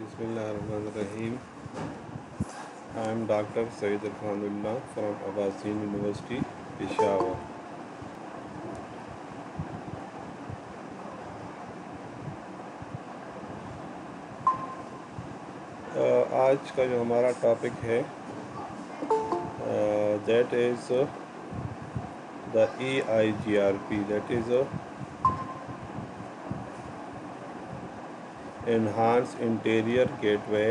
Bismillahirrahmanirrahim. I am Dr. Sayyid Irfanullah from Abbasian University, Peshawar. آج کا جو ہمارا ٹاپک ہے that is the EIGRP, that is enhanced interior gateway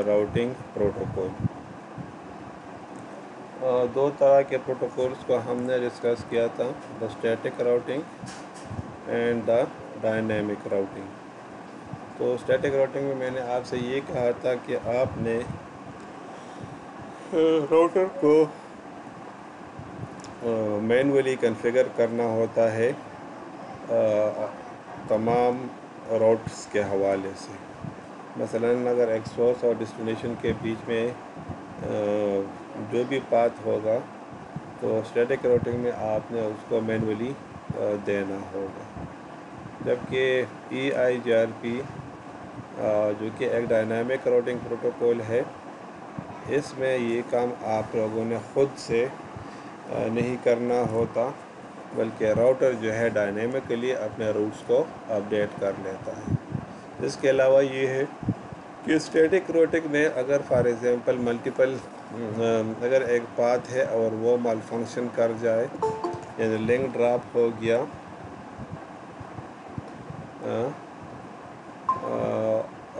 routing protocol. دو طرح کے پروٹوکولز کو ہم نے ڈسکس کیا تھا, the static routing and the dynamic routing. تو اسٹیٹک راؤٹنگ میں میں نے آپ سے یہ کہا تھا کہ آپ نے راؤٹر کو مینولی کنفیگر کرنا ہوتا ہے تمام راؤٹس کے حوالے سے. مثلا اگر ایک سورس اور ڈسٹینیشن کے بیچ میں جو بھی پاتھ ہوگا تو اسٹیٹک راؤٹنگ میں آپ نے اس کو مینولی دینا ہوگا, جبکہ EIGRP جو کہ ایک ڈائنامک راؤٹنگ پروٹوکول ہے, اس میں یہ کام آپ لوگوں نے خود سے نہیں کرنا ہوتا, بلکہ راؤٹر جو ہے ڈائنامکلی اپنے روٹس کو اپڈیٹ کر لیتا ہے. اس کے علاوہ یہ ہے کہ اسٹیٹک راؤٹنگ میں اگر فار ایگزامپل ملٹیپل اگر ایک پاتھ ہے اور وہ مال فنکشن کر جائے, یعنی لنک ڈراپ ہو گیا,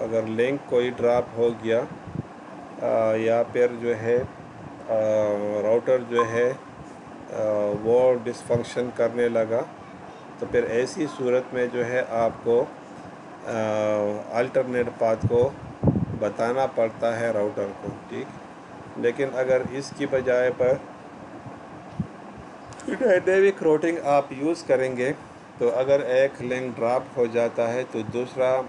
اگر لنک کوئی ڈراپ ہو گیا یا پھر جو ہے راؤٹر جو ہے وہ ڈس فنکشن کرنے لگا, تو پھر ایسی صورت میں جو ہے آپ کو الٹرنیٹ پاتھ کو بتانا پڑتا ہے راؤٹر کو, ٹھیک. لیکن اگر اس کی بجائے پر ڈائنامک راؤٹنگ آپ یوز کریں گے تو اگر ایک لنک ڈراپ ہو جاتا ہے تو دوسرا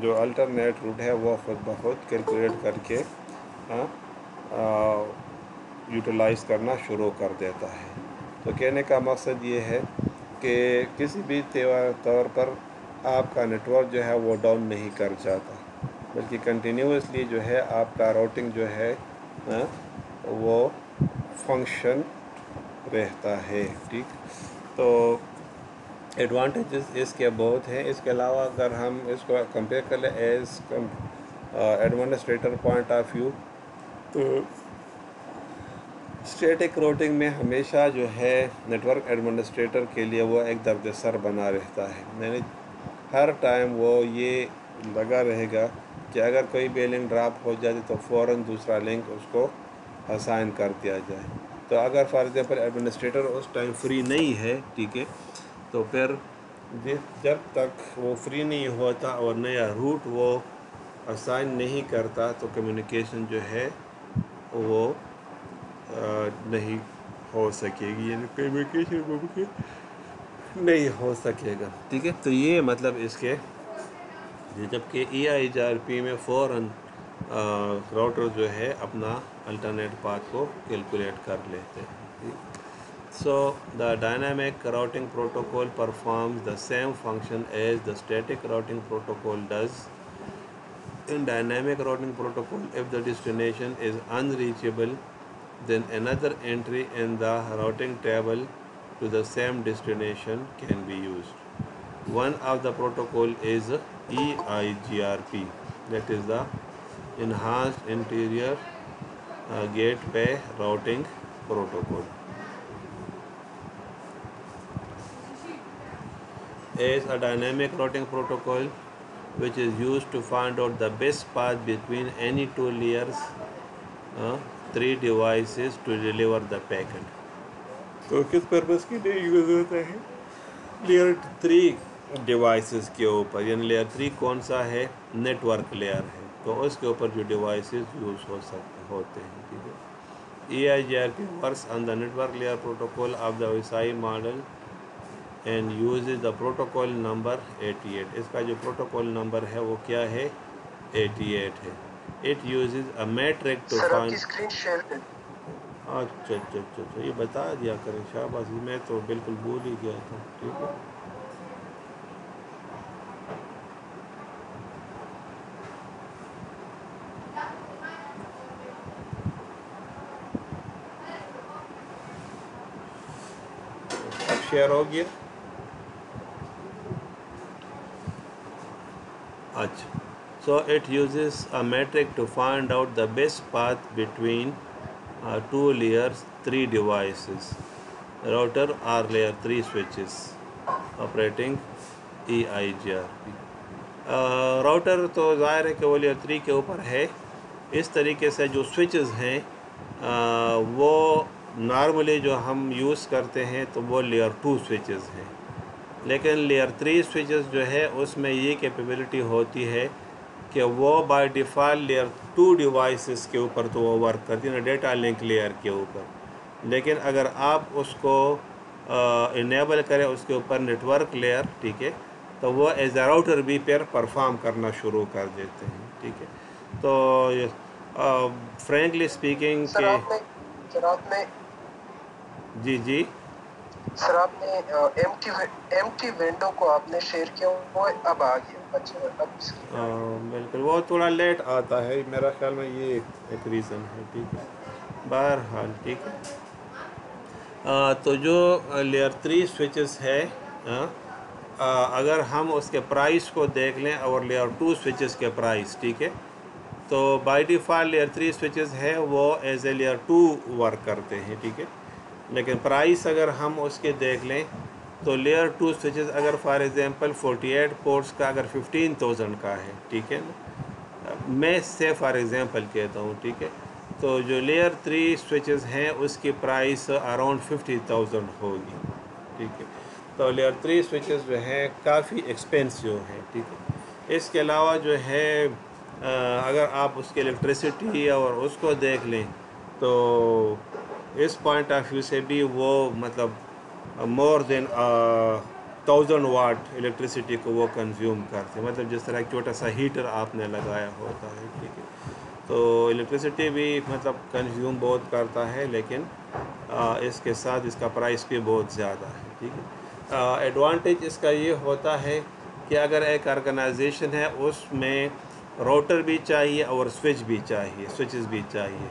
جو الٹرنیٹ روٹ ہے وہ خود بخود کیلکولیٹ کر کے یوٹیلائز کرنا شروع کر دیتا ہے. تو کہنے کا مقصد یہ ہے کہ کسی بھی طور پر آپ کا نیٹ ورک جو ہے وہ ڈاؤن نہیں کر جاتا, بلکہ کنٹینیوسلی جو ہے آپ کا راؤٹنگ جو ہے وہ فنکشن رہتا ہے, ٹھیک. تو ایڈوانٹیجز اس کے بہت ہیں. اس کے علاوہ اگر ہم اس کو کمپیئر کر لیں as administrator point of view, تو اسٹیٹک راؤٹنگ میں ہمیشہ جو ہے نیٹ ورک ایڈمنسٹریٹر کے لیے وہ ایک درد سر بنا رہتا ہے, یعنی ہر ٹائم وہ یہ لگا رہے گا کہ اگر کوئی بھی لنک ڈراپ ہو جاتی تو فوراً دوسرا لنک اس کو اسائن کر دیا جائے. تو اگر فار ایگزامپل ایڈمنسٹریٹر اس ٹائم فری نہیں ہے, ٹھیک ہے, تو پھر جب تک وہ فری نہیں ہوتا اور نیا روٹ وہ اسائن نہیں کرتا تو کمیونیکیشن جو ہے وہ نہیں ہو سکے گی, یعنی کمیونیکیشن ممکن نہیں ہو سکے گا, ٹھیک ہے. تو یہ مطلب اس کے, جبکہ EIGRP میں فوراً راؤٹر جو ہے اپنا الٹرنیٹ پاتھ کو کیلکولیٹ کر لیتے ہیں. So the dynamic routing protocol performs the same function as the static routing protocol does. In dynamic routing protocol, if the destination is unreachable, then another entry in the routing table to the same destination can be used. One of the protocol is EIGRP, that is the Enhanced Interior Gateway Routing Protocol. Is a dynamic routing protocol which is used to find out the best path between any two layers, three devices to deliver the packet. تو کس purpose کے لیے use ہوتا ہے؟ Layer 3 devices کے اوپر, یعنی layer 3 کون سا ہے؟ نیٹ ورک لیئر ہے, تو اس کے اوپر جو ڈیوائسز یوز ہوتے ہیں, ٹھیک ہے. EIGRP works on the network layer protocol of the WSI model and uses the protocol number 88. اس کا جو پروٹوکول نمبر ہے وہ کیا ہے؟ 88 ہے. It uses a metric to find. اچھا یہ بتا دیا کریں شاباش, میں تو بالکل بھول ہی گیا تھا, ٹھیک ہے. شیئر ہو گیا. اچھا. So it uses a metric to find out the best path between two layers 3 devices, router or layer 3 switches operating EIGRP. Router تو ظاہر ہے کہ وہ لیئر 3 کے اوپر ہے. اس طریقے سے جو سوئچز ہیں وہ نارملی جو ہم یوز کرتے ہیں تو وہ لیئر 2 سوئچز ہیں، لیکن لیئر 3 سوئچز جو ہے اس میں یہ کیپیبلٹی ہوتی ہے کہ وہ بائی ڈیفالٹ لیئر 2 ڈیوائسز کے اوپر تو وہ ورک کرتی ہے، ڈیٹا لنک لیئر کے اوپر. لیکن اگر آپ اس کو انیبل کریں اس کے اوپر نیٹ ورک لیئر، ٹھیک ہے، تو وہ ایز اے راؤٹر بھی پھر پرفارم کرنا شروع کر دیتے ہیں. ٹھیک ہے. تو فرینکلی اسپیکنگ کہ جی سر آپ نے ایم ٹی ونڈو کو آپ نے شیئر کیا، وہ اب آ گیا. اچھا بالکل، وہ تھوڑا لیٹ آتا ہے میرا خیال میں، یہ ایک ریزن ہے. ٹھیک ہے. بہرحال ٹھیک ہے. تو جو لیئر 3 سوئچز ہے اگر ہم اس کے پرائس کو دیکھ لیں اور لیئر 2 سوئچز کے پرائس، ٹھیک ہے، تو بائی ڈیفالٹ لیئر 3 سوئچز ہے وہ ایز اے لیئر 2 ورک کرتے ہیں. ٹھیک ہے. لیکن پرائس اگر ہم اس کے دیکھ لیں تو لیئر 2 سوئچز اگر فار ایگزامپل 48 پورٹس کا اگر 15,000 کا ہے، ٹھیک ہے نا، میں سے فار ایگزامپل کہتا ہوں، ٹھیک ہے، تو جو لیئر 3 سوئچز ہیں اس کی پرائس اراؤنڈ 50,000 ہوگی. ٹھیک ہے. تو لیئر 3 سوئچز جو ہیں کافی ایکسپینسیو ہیں. ٹھیک ہے. اس کے علاوہ جو ہے اگر آپ اس کی الیکٹریسٹی اور اس کو دیکھ لیں تو اس پوائنٹ آف ویو سے بھی وہ مطلب مور دین 1000 واٹ الیکٹریسٹی کو وہ کنزیوم کرتے ہیں، مطلب جس طرح ایک چھوٹا سا ہیٹر آپ نے لگایا ہوتا ہے. ٹھیک ہے. تو الیکٹریسٹی بھی مطلب کنزیوم بہت کرتا ہے، لیکن اس کے ساتھ اس کا پرائس بھی بہت زیادہ ہے. ٹھیک ہے. ایڈوانٹیج اس کا یہ ہوتا ہے کہ اگر ایک آرگنائزیشن ہے اس میں راؤٹر بھی چاہیے اور سوئچ بھی چاہیے، سوئچز بھی چاہیے،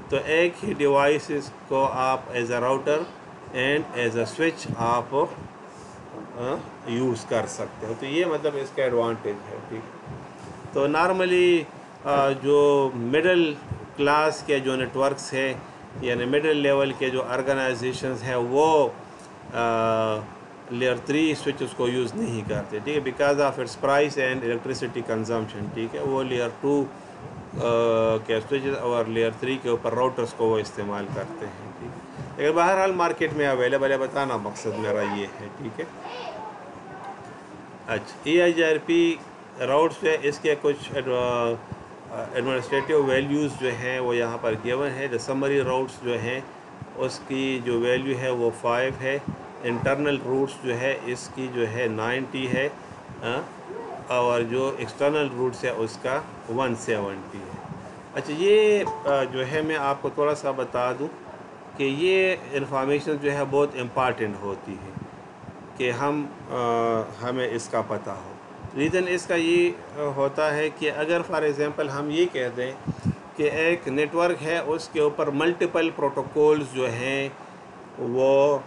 تو ایک ہی ڈیوائسز کو آپ as a router and as a switch آپ یوز کر سکتے ہو. تو یہ مطلب اس کا ایڈوانٹیج ہے. ٹھیک ہے. تو نارملی جو مڈل کلاس کے جو نیٹ ورکس ہیں یعنی مڈل لیول کے جو آرگنائزیشنز ہیں وہ لیئر 3 سوئچز کو یوز نہیں کرتے. ٹھیک ہے. Because of its price and electricity consumption. ٹھیک ہے. وہ لیئر 2 کے سوئچز اور لیئر 3 کے اوپر راؤٹرس کو وہ استعمال کرتے ہیں. ٹھیک ہے. لیکن بہرحال مارکیٹ میں اویلیبل ہے، بتانا مقصد میرا یہ ہے. ٹھیک ہے. اچھا. EIGRP راؤٹس جو ہے اس کے کچھ ایڈمنسٹریٹیو ویلیوز جو ہیں وہ یہاں پر گیون ہے. جو سمری راؤٹس جو ہیں اس کی جو ویلیو ہے وہ 5 ہے. انٹرنل روٹس جو ہے اس کی جو ہے 90 ہے، اور جو ایکسٹرنل روٹس ہے اس کا 170 ہے. اچھا. یہ جو ہے میں آپ کو تھوڑا سا بتا دوں کہ یہ انفارمیشن جو ہے بہت امپارٹنٹ ہوتی ہے کہ ہمیں اس کا پتہ ہو. ریزن اس کا یہ ہوتا ہے کہ اگر فار ایگزامپل ہم یہ کہہ دیں کہ ایک نیٹ ورک ہے اس کے اوپر ملٹیپل پروٹوکولز جو ہیں وہ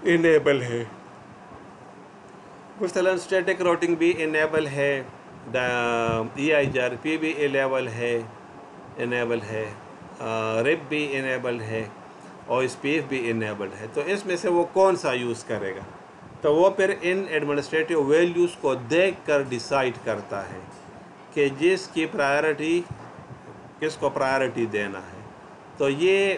انیبل ہے، مثلا اسٹیٹک راؤٹنگ بھی انیبل ہے، EIGRP بھی انیبل ہے، RIP بھی انیبل ہے، OSPF بھی انیبل ہے، تو اس میں سے وہ کون سا یوز کرے گا؟ تو وہ پھر ان ایڈمنسٹریٹیو ویلیوز کو دیکھ کر ڈیسائیڈ کرتا ہے کہ جس کی پرائرٹی کس کو پرائرٹی دینا ہے. تو یہ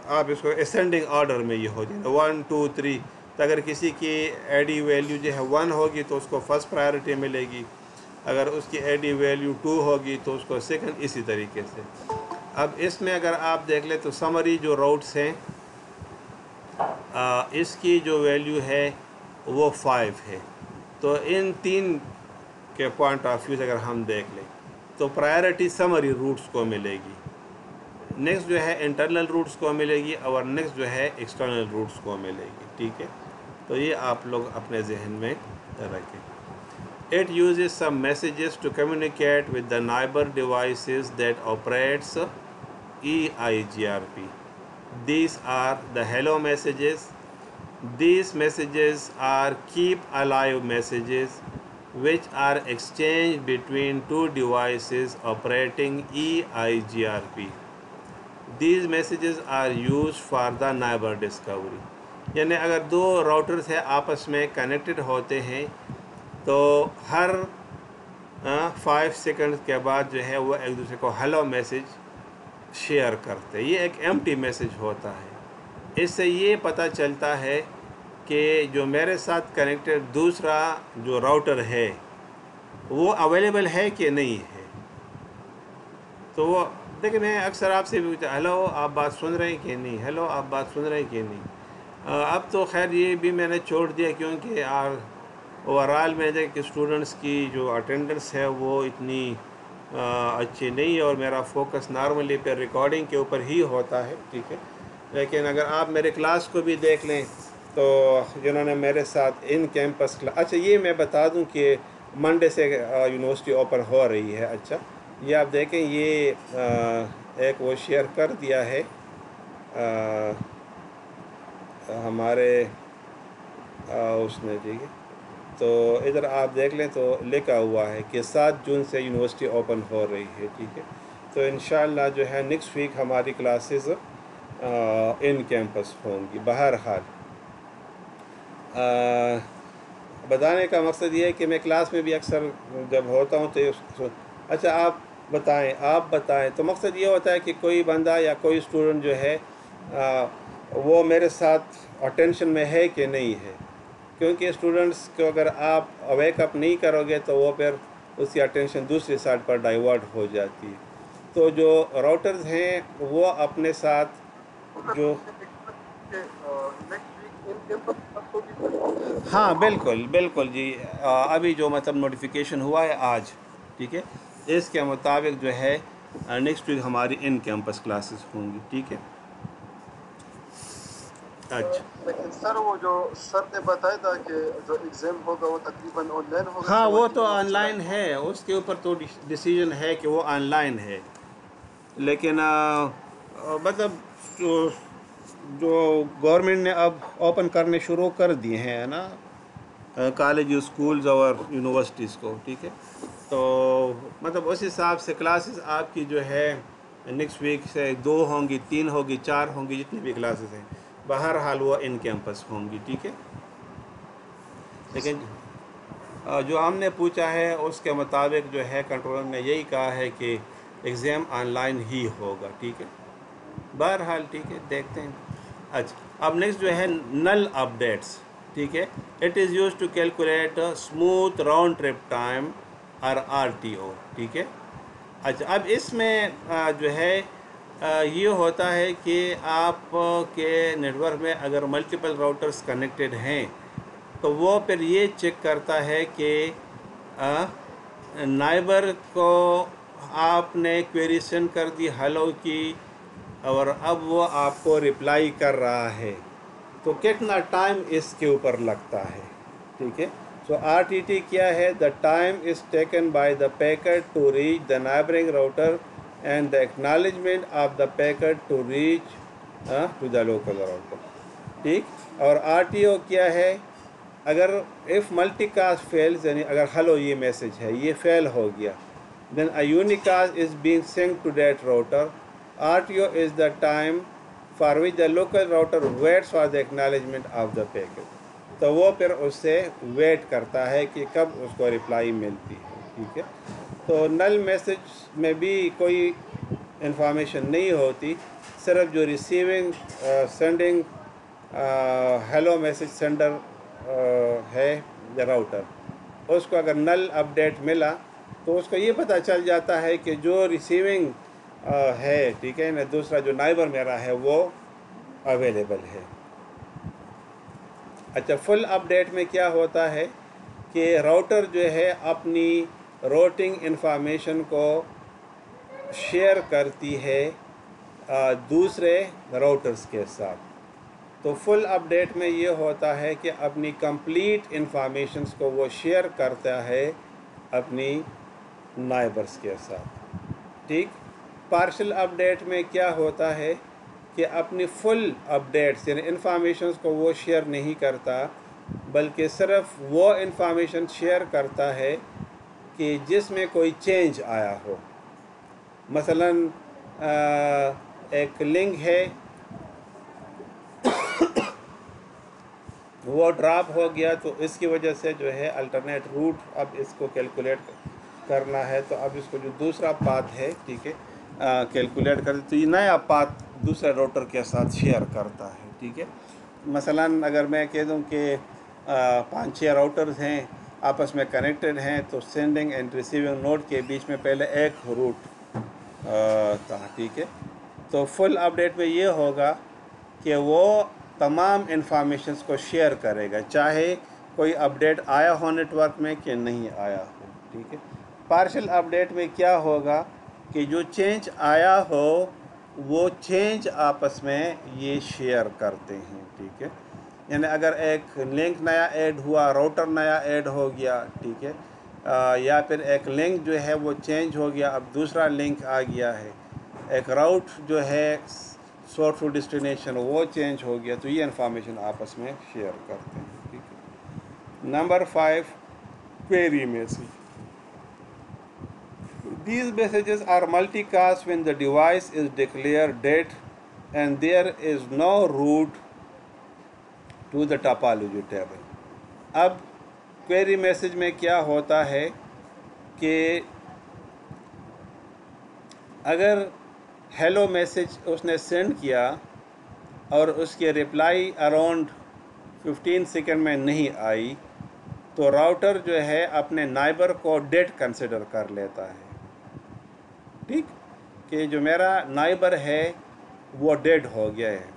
آپ اس کو اسینڈنگ آرڈر میں یہ ہو جائے 1 2 3. تو اگر کسی کی AD ویلیو جو ہے 1 ہوگی تو اس کو فرسٹ پرائرٹی ملے گی، اگر اس کی AD ویلیو 2 ہوگی تو اس کو سیکنڈ، اسی طریقے سے. اب اس میں اگر آپ دیکھ لیں تو سمری جو راؤٹس ہیں اس کی جو ویلیو ہے وہ 5 ہے. تو ان 3 کے پوائنٹ آف ویو سے اگر ہم دیکھ لیں تو پرائرٹی سمری روٹس کو ملے گی، نیکسٹ جو ہے انٹرنل روٹس کو ملے گی، اور نیکسٹ جو ہے ایکسٹرنل روٹس کو ملے گی. ٹھیک ہے. تو یہ آپ لوگ اپنے ذہن میں رکھیں. It uses some messages to communicate with the neighbor devices that operates EIGRP. these are the hello messages. These messages are keep alive messages which are exchanged between two devices operating EIGRP. These messages are used for the neighbor discovery. یعنی اگر دو routers ہیں آپس میں connected ہوتے ہیں تو ہر 5 second کے بعد جو ہے وہ ایک دوسرے کو ہیلو میسیج شیئر کرتے. یہ ایک ایمٹی میسیج ہوتا ہے. اس سے یہ پتہ چلتا ہے کہ جو میرے ساتھ کنیکٹڈ دوسرا جو راؤٹر ہے وہ اویلیبل ہے کہ نہیں ہے. تو وہ دیکھیں میں اکثر آپ سے بھی پوچھتا ہیلو آپ بات سن رہے ہیں کہ نہیں, ہیلو آپ بات سن رہے ہیں کہ نہیں. اب تو خیر یہ بھی میں نے چھوڑ دیا کیونکہ اوورال میں دیکھ کہ اسٹوڈنٹس کی جو اٹینڈنس ہے وہ اتنی اچھی نہیں ہے اور میرا فوکس نارملی پہ ریکارڈنگ کے اوپر ہی ہوتا ہے, ٹھیک ہے. لیکن اگر آپ میرے کلاس کو بھی دیکھ لیں تو جنہوں نے میرے ساتھ ان کیمپس اچھا یہ میں بتا دوں کہ منڈے سے یونیورسٹی اوپن ہو رہی ہے. اچھا یہ آپ دیکھیں یہ ایک وہ شیئر کر دیا ہے ہمارے اس نے, ٹھیک ہے. تو ادھر آپ دیکھ لیں تو لکھا ہوا ہے کہ 7 جون سے یونیورسٹی اوپن ہو رہی ہے, ٹھیک ہے. تو انشاءاللہ جو ہے نیکسٹ ویک ہماری کلاسز ان کیمپس ہوں گی. بہرحال بتانے کا مقصد یہ ہے کہ میں کلاس میں بھی اکثر جب ہوتا ہوں تو اچھا آپ بتائیں تو مقصد یہ ہوتا ہے کہ کوئی بندہ یا کوئی اسٹوڈنٹ جو ہے وہ میرے ساتھ اٹینشن میں ہے کہ نہیں ہے, کیونکہ اسٹوڈنٹس کو اگر آپ ویک اپ نہیں کرو گے تو وہ پھر اس کی اٹینشن دوسری سائڈ پر ڈائیورٹ ہو جاتی ہے. تو جو راؤٹرز ہیں وہ اپنے ساتھ جو ہاں بالکل جی, ابھی جو مطلب نوٹیفیکیشن ہوا ہے آج, ٹھیک ہے, اس کے مطابق جو ہے نیکسٹ ویک ہماری ان کیمپس کلاسز ہوں گی, ٹھیک ہے. اچھا لیکن سر وہ جو سر نے بتایا تھا کہ جو ایگزام ہوگا وہ تقریباً آن لائن ہوگا. ہاں وہ تو آن لائن ہے, اس کے اوپر تو ڈیسیجن ہے کہ وہ آن لائن ہے. لیکن مطلب جو گورنمنٹ نے اب اوپن کرنے شروع کر دیے ہیں نا کالج اسکولز اور یونیورسٹیز کو, ٹھیک ہے. تو مطلب اس حساب سے کلاسز آپ کی جو ہے نیکسٹ ویک سے 2 ہوں گی, 3 ہوگی, 4 ہوں گی, جتنی بھی کلاسز ہیں بہرحال وہ ان کیمپس ہوں گی, ٹھیک ہے. لیکن جو ہم نے پوچھا ہے اس کے مطابق جو ہے کنٹرولر نے یہی کہا ہے کہ ایگزام آن لائن ہی ہوگا, ٹھیک ہے. بہرحال ٹھیک ہے, دیکھتے ہیں. اچھا اب نیکسٹ جو ہے نل اپڈیٹس, ٹھیک ہے. It is use to calculate smooth round trip time اور RTO, ٹھیک ہے. اچھا اب اس میں جو ہے یہ ہوتا ہے کہ آپ کے نیٹ ورک میں اگر ملٹیپل راؤٹرز کنیکٹڈ ہیں تو وہ پھر یہ چیک کرتا ہے کہ نائبر کو آپ نے کوئری سینڈ کر دی ہیلو کی اور اب وہ آپ کو رپلائی کر رہا ہے تو کتنا ٹائم اس کے اوپر لگتا ہے, ٹھیک ہے. سو RTT کیا ہے, the time is taken by the packet to reach the neighbouring router and the acknowledgement of the packet to reach to the local router, ٹھیک. اور RTO کیا ہے, اگر if multicast fails یعنی اگر ہیلو یہ میسیج ہے یہ فیل ہو گیا then a unicast is being sent to that router. RTO is the time for which the local router waits for the acknowledgement of the packet. تو وہ پھر اس سے ویٹ کرتا ہے کہ کب اس کو رپلائی ملتی ہے, ٹھیک ہے. تو نل میسیج میں بھی کوئی انفارمیشن نہیں ہوتی, صرف جو receiving sending hello message sender ہے راؤٹر, اس کو اگر نل اپڈیٹ ملا تو اس کو یہ پتہ چل جاتا ہے کہ جو ریسیونگ ہے, ٹھیک ہے نا, دوسرا جو نائبر میرا ہے وہ اویلیبل ہے. اچھا فل اپڈیٹ میں کیا ہوتا ہے کہ راؤٹر جو ہے اپنی روٹنگ انفارمیشن کو شیئر کرتی ہے دوسرے راؤٹرز کے ساتھ. تو فل اپڈیٹ میں یہ ہوتا ہے کہ اپنی کمپلیٹ انفارمیشنز کو وہ شیئر کرتا ہے اپنی نائبرز کے ساتھ, ٹھیک. پارشل اپڈیٹ میں کیا ہوتا ہے کہ کہ اپنی فل اپڈیٹس یعنی انفارمیشنز کو وہ شیئر نہیں کرتا، بلکہ صرف وہ انفارمیشن شیئر کرتا ہے کہ جس میں کوئی چینج آیا ہو۔ مثلا ایک لنک ہے، وہ ڈراپ ہو گیا تو اس کی وجہ سے جو ہے الٹرنیٹ روٹ اب اس کو کیلکولیٹ کرنا ہے، تو اب اس کو جو دوسرا پاتھ ہے، ٹھیک ہے، کیلکولیٹ کر تو یہ نیا پاتھ دوسرے راؤٹر کے ساتھ شیئر کرتا ہے، ٹھیک ہے۔ مثلا اگر میں کہہ دوں کہ 5-6 راؤٹرز ہیں آپس میں کنیکٹڈ ہیں، تو سینڈنگ اینڈ ریسیونگ نوڈ کے بیچ میں پہلے ایک روٹ تھا، ٹھیک ہے۔ تو فل اپڈیٹ میں یہ ہوگا کہ وہ تمام انفارمیشنز کو شیئر کرے گا، چاہے کوئی اپڈیٹ آیا ہو نیٹ ورک میں کہ نہیں آیا ہو، ٹھیک ہے۔ پارشل اپڈیٹ میں کیا ہوگا کہ جو چینج آیا ہو وہ چینج آپس میں یہ شیئر کرتے ہیں، ٹھیک ہے۔ یعنی اگر ایک لنک نیا ایڈ ہوا، راؤٹر نیا ایڈ ہو گیا، ٹھیک ہے، یا پھر ایک لنک جو ہے وہ چینج ہو گیا، اب دوسرا لنک آ گیا ہے، ایک راؤٹ جو ہے سورس ٹو ڈیسٹینیشن وہ چینج ہو گیا، تو یہ انفارمیشن آپس میں شیئر کرتے ہیں، ٹھیک ہے۔ Number 5، query message. These messages are multicast when the device is declared dead and there is no route to the topology table. اب query message میں کیا ہوتا ہے کہ اگر ہیلو میسج اس نے سینڈ کیا اور اس کی رپلائی اراؤنڈ 15 سیکنڈ میں نہیں آئی، تو راؤٹر جو ہے اپنے نائبر کو ڈیڈ کنسیڈر کر لیتا ہے، ٹھیک، کہ جو میرا نائبر ہے وہ ڈیڈ ہو گیا ہے۔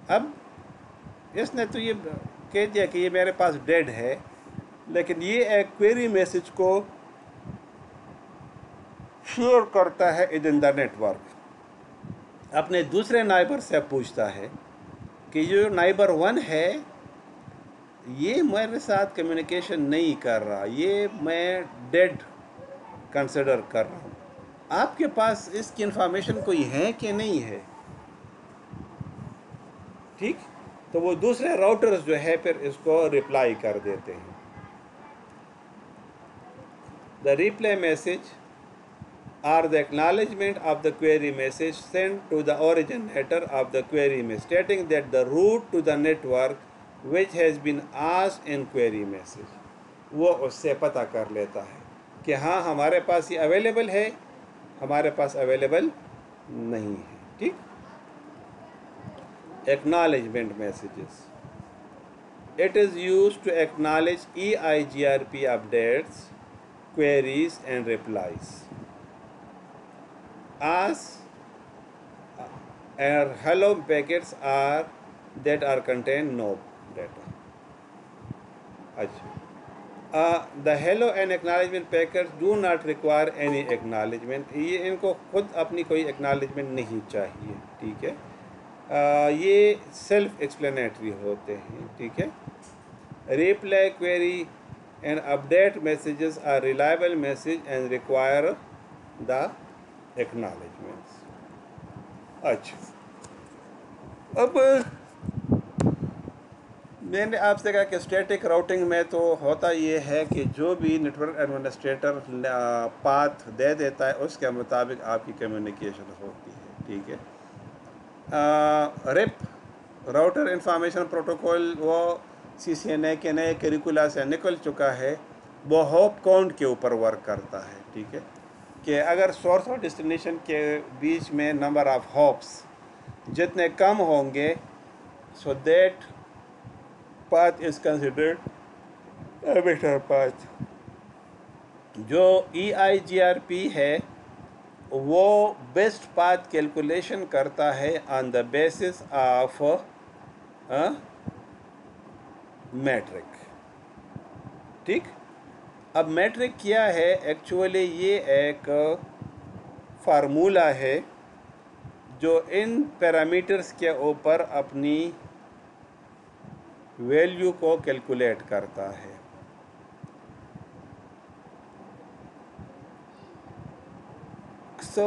اب اس نے تو یہ کہہ دیا کہ یہ میرے پاس ڈیڈ ہے، لیکن یہ ایک query میسج کو شیئر کرتا ہے ادن دا نیٹ ورک، اپنے دوسرے نائبر سے پوچھتا ہے کہ یہ نائبر 1 ہے، یہ میرے ساتھ کمیونیکیشن نہیں کر رہا، یہ میں ڈیڈ کنسیڈر کر رہا ہوں، آپ کے پاس اس کی انفارمیشن کوئی ہے کہ نہیں ہے، ٹھیک۔ تو وہ دوسرے راؤٹرز جو ہے پھر اس کو رپلائی کر دیتے ہیں۔ The replay message or the acknowledgement of the query message sent to the originator of the query message stating that the route to the network which has been asked in query message، وہ اس سے پتہ کر لیتا ہے کہ ہاں ہمارے پاس یہ اویلیبل ہے، ہمارے پاس اویلیبل نہیں ہے، ٹھیک۔ Acknowledgement messages. It is used to acknowledge EIGRP updates, queries and replies. As hello packets are that are contain no data. The hello and acknowledgement packets do not require any acknowledgement. یہ ان کو خود اپنی کوئی acknowledgement نہیں چاہیے، ٹھیک ہے، یہ سیلف ایکسپلینیٹری ہوتے ہیں، ٹھیک ہے۔ Reply query and update messages are reliable message and require the acknowledgements۔ اچھا، اب میں نے آپ سے کہا کہ اسٹیٹک راؤٹنگ میں تو ہوتا یہ ہے کہ جو بھی نیٹ ورک ایڈمنسٹریٹر پاتھ دے دیتا ہے اس کے مطابق آپ کی کمیونیکیشن ہوتی ہے، ٹھیک ہے۔ ریپ راؤٹر انفارمیشن پروٹوکول وہ CCNA کے نئے کریکولا سے نکل چکا ہے، وہ ہوپ کاؤنٹ کے اوپر ورک کرتا ہے، ٹھیک ہے، کہ اگر سورس اور ڈیسٹینیشن کے بیچ میں نمبر آف ہوپس جتنے کم ہوں گے، so that path is considered a better path۔ جو EIGRP ہے وہ بیسٹ پاتھ کیلکولیشن کرتا ہے آن دا بیسس آف میٹرک، ٹھیک۔ اب میٹرک کیا ہے؟ ایکچولی یہ ایک فارمولا ہے جو ان پیرامیٹرز کے اوپر اپنی ویلیو کو کیلکولیٹ کرتا ہے۔ سو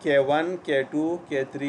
K1, K2, K3,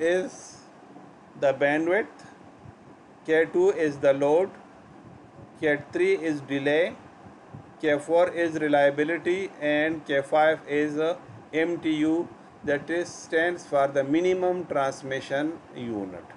is the bandwidth, K2 is the load, K3 is delay, K4 is reliability, and K5 is MTU, that is stands for the minimum transmission unit.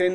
10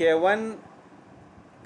K1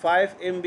5 MB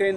10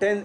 10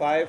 5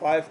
5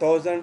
1000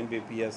Mbps,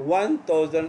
1000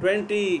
20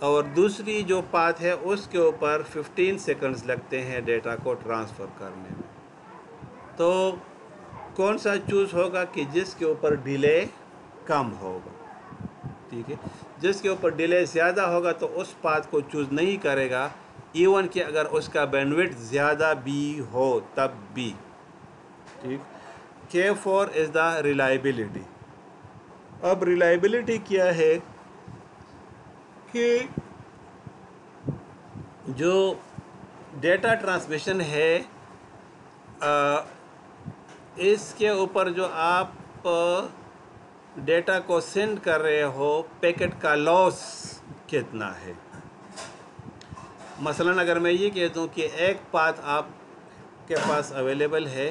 اور دوسری جو path ہے اس کے اوپر 15 seconds لگتے ہیں data کو transfer کرنے میں. تو کون سا چوز ہوگا کہ جس کے اوپر ڈیلے کم ہوگا. ٹھیک ہے، جس کے اوپر ڈیلے زیادہ ہوگا تو اس پاتھ کو چوز نہیں کرے گا، ایون کہ اگر اس کا بینڈوڈتھ زیادہ بھی ہو تب بھی. ٹھیک. K4 is the reliability. اب ریلائبلٹی کیا ہے کہ جو ڈیٹا ٹرانسمیشن ہے اس کے اوپر جو آپ ڈیٹا کو سینڈ کر رہے ہو پیکٹ کا لاس کتنا ہے. مثلا اگر میں یہ کہتا ہوں کہ ایک پاتھ آپ کے پاس اویلیبل ہے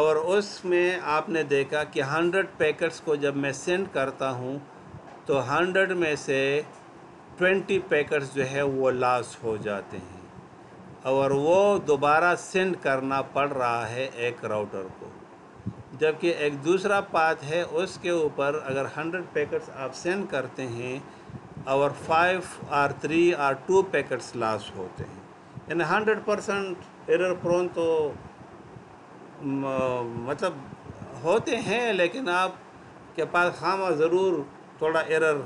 اور اس میں آپ نے دیکھا کہ 100 پیکٹس کو جب میں سینڈ کرتا ہوں تو 100 میں سے 20 پیکٹس جو ہے وہ لاس ہو جاتے ہیں اور وہ دوبارہ سینڈ کرنا پڑ رہا ہے ایک راؤٹر کو. جبکہ ایک دوسرا پاتھ ہے اس کے اوپر اگر 100 پیکٹس آپ سینڈ کرتے ہیں اور 5 اور 3 اور 2 پیکٹس لاس ہوتے ہیں، یعنی 100% ایرر پرون تو مطلب ہوتے ہیں، لیکن آپ کے پاس خامہ ضرور تھوڑا ایرر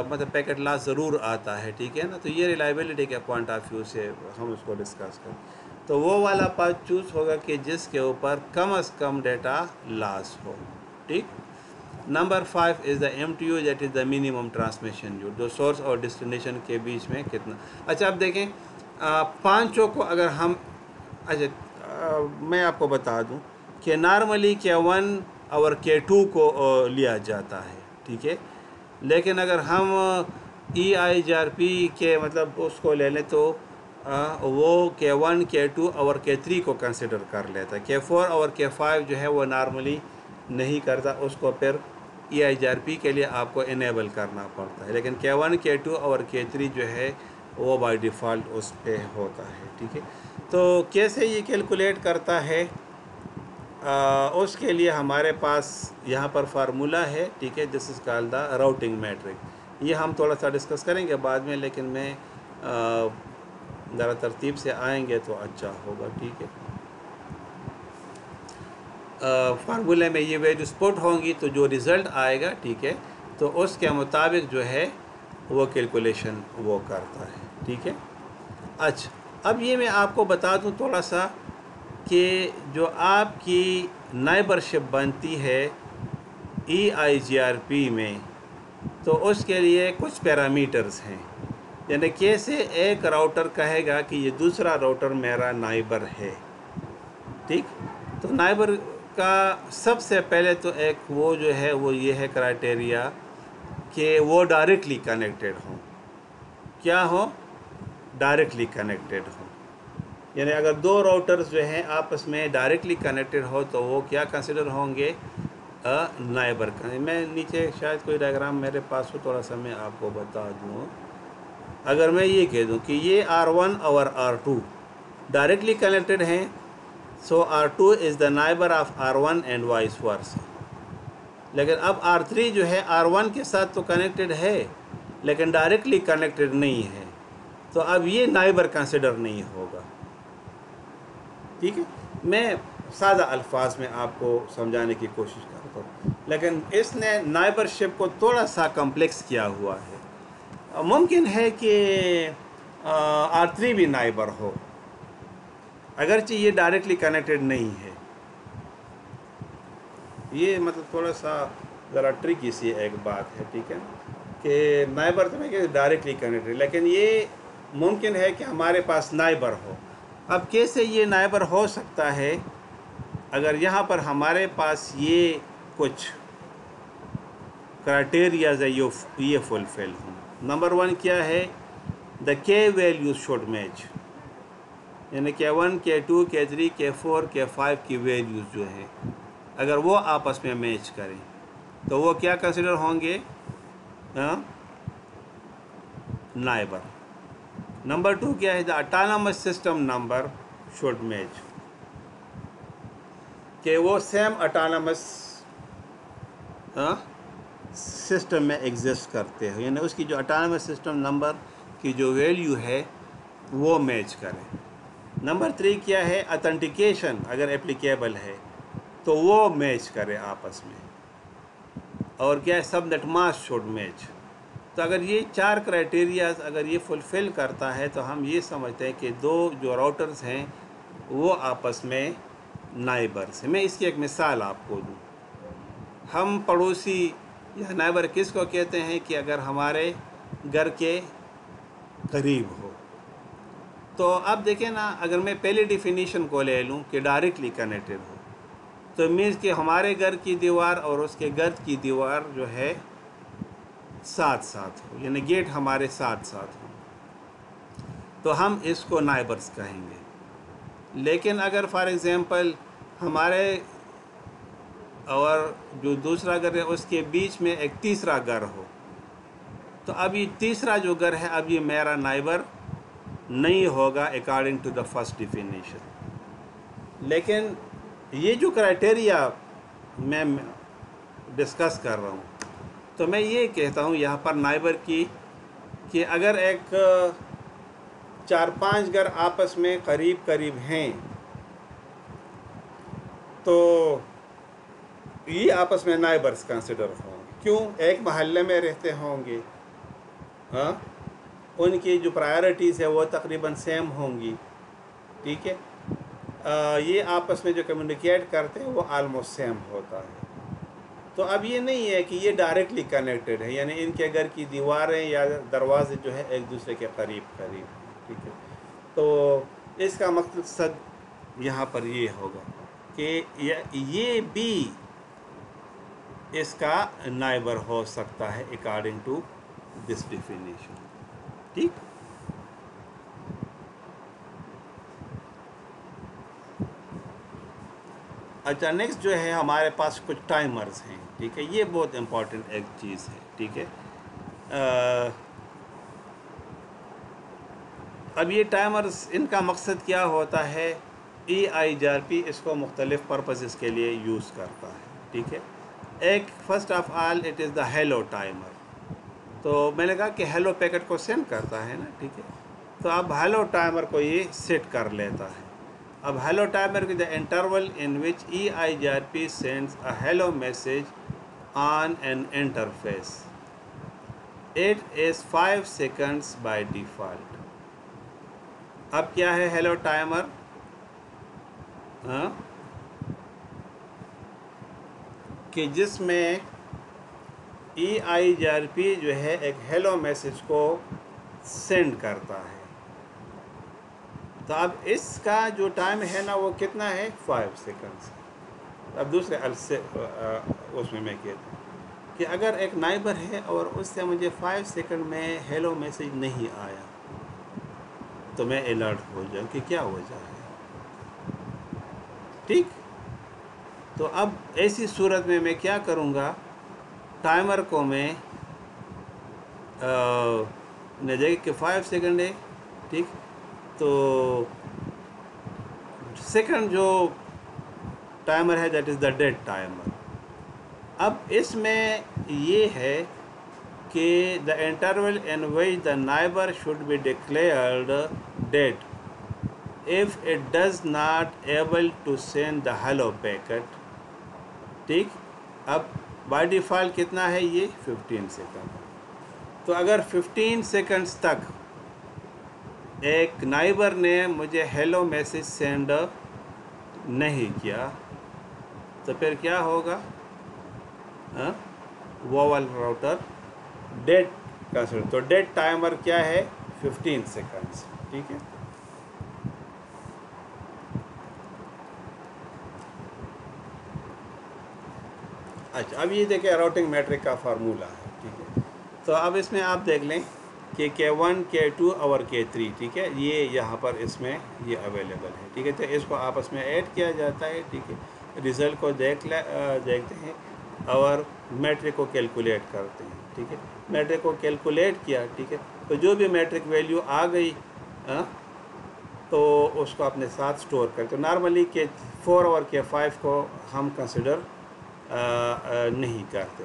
مطلب پیکٹ لاس ضرور آتا ہے. ٹھیک ہے نا. تو یہ ریلائبلٹی کے پوائنٹ آف ویو سے ہم اس کو ڈسکس کریں تو وہ والا پاتھ چوز ہوگا کہ جس کے اوپر کم از کم ڈیٹا لاس ہو. ٹھیک. Number 5 is the MTU، that is the minimum transmission use, جو سورس اور ڈیسٹینیشن کے بیچ میں کتنا. اچھا اب دیکھیں پانچوں کو اگر ہم میں آپ کو بتا دوں کہ نارملی K1 اور K2 کو لیا جاتا ہے. ٹھیک ہے، لیکن اگر ہم EIGRP کے مطلب اس کو لے لیں تو وہ K1 K2 اور K3 کو کنسیڈر کر لیتا ہے. K4 اور K5 جو ہے وہ نارملی نہیں کرتا، اس کو پھر EIGRP کے لیے آپ کو انیبل کرنا پڑتا ہے. لیکن K1 K2 اور K3 جو ہے وہ بائی ڈیفالٹ اس پہ ہوتا ہے. ٹھیک ہے. تو کیسے یہ کیلکولیٹ کرتا ہے اس کے لیے ہمارے پاس یہاں پر فارمولہ ہے. ٹھیک ہے، دس از کال دا راؤٹنگ میٹرک. یہ ہم تھوڑا سا ڈسکس کریں گے بعد میں، لیکن میں ذرا ترتیب سے آئیں گے تو اچھا ہوگا. ٹھیک ہے. فارمولے میں یہ ویلیوز پٹ ہوں گی تو جو ریزلٹ آئے گا، ٹھیک ہے، تو اس کے مطابق جو ہے وہ کیلکولیشن وہ کرتا ہے. ٹھیک ہے. اچھا اب یہ میں آپ کو بتا دوں تھوڑا سا کہ جو آپ کی نائبرشپ بنتی ہے EIGRP میں، تو اس کے لیے کچھ پیرامیٹرز ہیں. یعنی کیسے ایک راؤٹر کہے گا کہ یہ دوسرا راؤٹر میرا نائبر ہے. ٹھیک. تو نائبر کا سب سے پہلے تو ایک وہ جو ہے وہ یہ ہے کرائٹیریا کہ وہ ڈائریکٹلی کنیکٹڈ ہوں. کیا ہو؟ ڈائریکٹلی کنیکٹڈ ہوں. یعنی اگر دو راؤٹرز جو ہیں آپس میں ڈائریکٹلی کنیکٹڈ ہو تو وہ کیا کنسیڈر ہوں گے؟ نائبر. میں نیچے شاید کوئی ڈائیگرام میرے پاس ہو، تھوڑا سا میں آپ کو بتا دوں. اگر میں یہ کہہ دوں کہ یہ R1 اور R2 ڈائریکٹلی کنیکٹڈ ہیں، سو R2 is the Niebuhr of R1 and vice versa. لیکن اب R3 جو ہے R1 کے ساتھ تو کنیکٹڈ ہے لیکن ڈائریکٹلی کنیکٹڈ نہیں ہے، تو اب یہ نائبر کنسیڈر نہیں ہوگا. ٹھیک ہے. میں سادہ الفاظ میں آپ کو سمجھانے کی کوشش کرتا ہوں، لیکن اس نے نائبر شپ کو تھوڑا سا کمپلیکس کیا ہوا ہے. ممکن ہے کہ R3 بھی نائبر ہو اگرچہ یہ ڈائریکٹلی کنیکٹڈ نہیں ہے. یہ مطلب تھوڑا سا ذرا ٹرکی سی ایک بات ہے. ٹھیک ہے، کہ نائبر تو نہیں کہ ڈائریکٹلی کنیکٹڈ، لیکن یہ ممکن ہے کہ ہمارے پاس نائبر ہو. اب کیسے یہ نائبر ہو سکتا ہے؟ اگر یہاں پر ہمارے پاس یہ کچھ کرائٹیریاز ہے یہ فلفل ہوں. نمبر 1 کیا ہے؟ دا K ویلیوز شوڈ میچ. یعنی K1 K2 K3 K4 K5 کی ویلیوز جو ہے اگر وہ آپس میں میچ کریں تو وہ کیا کنسیڈر ہوں گے؟ نائبر. نمبر 2 کیا ہے؟ The autonomous system number should match. کہ وہ سیم اٹانومس سسٹم میں ایگزسٹ کرتے ہو، یعنی اس کی جو اٹانومس سسٹم نمبر کی جو ویلیو ہے وہ میچ کرے۔ نمبر 3 کیا ہے؟ اتھینٹیکیشن اگر اپلیکیبل ہے تو وہ میچ کرے آپس میں، اور کیا ہے؟ سب نیٹ ماسک شوڈ میچ۔ تو اگر یہ 4 کرائٹیریاز اگر یہ فلفل کرتا ہے تو ہم یہ سمجھتے ہیں کہ دو جو راؤٹرز ہیں وہ آپس میں نائبرز ہیں۔ میں اس کی ایک مثال آپ کو دوں۔ ہم پڑوسی یا نائبر کس کو کہتے ہیں؟ کہ اگر ہمارے گھر کے قریب ہو۔ تو اب دیکھیں نا، اگر میں پہلی ڈیفینیشن کو لے لوں کہ ڈائریکٹلی کنیکٹڈ ہو، تو مینس کہ ہمارے گھر کی دیوار اور اس کے گھر کی دیوار جو ہے ساتھ ساتھ ہو، یعنی گیٹ ہمارے ساتھ ساتھ ہو، تو ہم اس کو نائبرز کہیں گے۔ لیکن اگر فار ایگزامپل ہمارے اور جو دوسرا گھر ہے اس کے بیچ میں ایک تیسرا گھر ہو، تو اب یہ تیسرا جو گھر ہے اب یہ میرا نائبر نہیں ہوگا according to the first definition. لیکن یہ جو کرائٹیریا میں ڈسکس کر رہا ہوں، تو میں یہ کہتا ہوں یہاں پر نائبر کی کہ اگر ایک 4-5 گھر آپس میں قریب قریب ہیں تو یہ آپس میں نائبرز کنسیڈر ہوں گے۔ کیوں؟ ایک محلے میں رہتے ہوں گے، ہاں، ان کی جو پرائیورٹیز ہے وہ تقریباً سیم ہوں گی، ٹھیک ہے، یہ آپس میں جو کمیونیکیٹ کرتے ہیں وہ آلموسٹ سیم ہوتا ہے۔ تو اب یہ نہیں ہے کہ یہ ڈائریکٹلی کنیکٹڈ ہے، یعنی ان کے گھر کی دیواریں یا دروازے جو ہے ایک دوسرے کے قریب قریب، ٹھیک ہے۔ تو اس کا مقصد یہاں پر یہ ہوگا کہ یہ بھی اس کا نائبر ہو سکتا ہے اکارڈنگ ٹو دس ڈیفینیشن، ٹھیک۔ اچھا، نیکسٹ جو ہے ہمارے پاس کچھ ٹائمرز ہیں، ٹھیک ہے، یہ بہت امپورٹنٹ ایک چیز ہے، ٹھیک ہے۔ اب یہ ٹائمرز ان کا مقصد کیا ہوتا ہے؟ EIGRP اس کو مختلف پرپسز کے لیے یوز کرتا ہے، ٹھیک ہے۔ ایک first of all it is the hello timer. تو میں نے کہا کہ ہیلو پیکٹ کو سینڈ کرتا ہے نا، ٹھیک ہے، تو اب ہیلو ٹائمر کو یہ سیٹ کر لیتا ہے۔ اب ہیلو ٹائمر کی دا interval in which EIGRP sends a hello message on an interface, it is 5 seconds by default. اب کیا ہے ہیلو ٹائمر؟ کہ جس میں EIGRP جو ہے ایک ہیلو میسج کو سینڈ کرتا ہے۔ تو اب اس کا جو ٹائم ہے نا وہ کتنا ہے؟ 5 سیکنڈز۔ اب دوسرے اس میں کہتا ہوں کہ اگر ایک نائبر ہے اور اس سے مجھے 5 سیکنڈ میں ہیلو میسج نہیں آیا تو میں الرٹ ہو جاؤں کہ کیا وجہ ہے، ٹھیک۔ تو اب ایسی صورت میں کیا کروں گا؟ ٹائمر کو میں جگہ کہ 5 سیکنڈ ہے، ٹھیک، تو سیکنڈ جو ٹائمر ہے that is the dead timer. اب اس میں یہ ہے کہ the interval in which the neighbour should be declared dead if it does not able to send the hello packet، ٹھیک۔ اب بائی ڈیفالٹ کتنا ہے یہ؟ 15 سیکنڈ۔ تو اگر 15 سیکنڈز تک ایک نائبر نے مجھے ہیلو میسج سینڈ نہیں کیا تو پھر کیا ہوگا؟ وہ والا راؤٹر ڈیڈ کنسیڈر۔ تو ڈیڈ ٹائمر کیا ہے؟ 15 سیکنڈز، ٹھیک ہے۔ اچھا، اب یہ دیکھیں راؤٹنگ میٹرک کا فارمولہ ہے، ٹھیک ہے۔ تو اب اس میں آپ دیکھ لیں کہ K1 K2 اور K3، ٹھیک ہے، یہ یہاں پر اس میں یہ اویلیبل ہے، ٹھیک ہے۔ تو اس کو آپس میں ایڈ کیا جاتا ہے، ٹھیک ہے، ریزلٹ کو دیکھتے ہیں اور میٹرک کو کیلکولیٹ کرتے ہیں، ٹھیک ہے۔ میٹرک کو کیلکولیٹ کیا، ٹھیک ہے، تو جو بھی میٹرک ویلیو آ گئی تو اس کو اپنے ساتھ سٹور کرتے ہیں۔ نارملی K4 اور K5 کو ہم کنسیڈر نہیں کرتے۔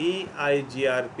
EIGRP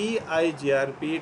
EIGRP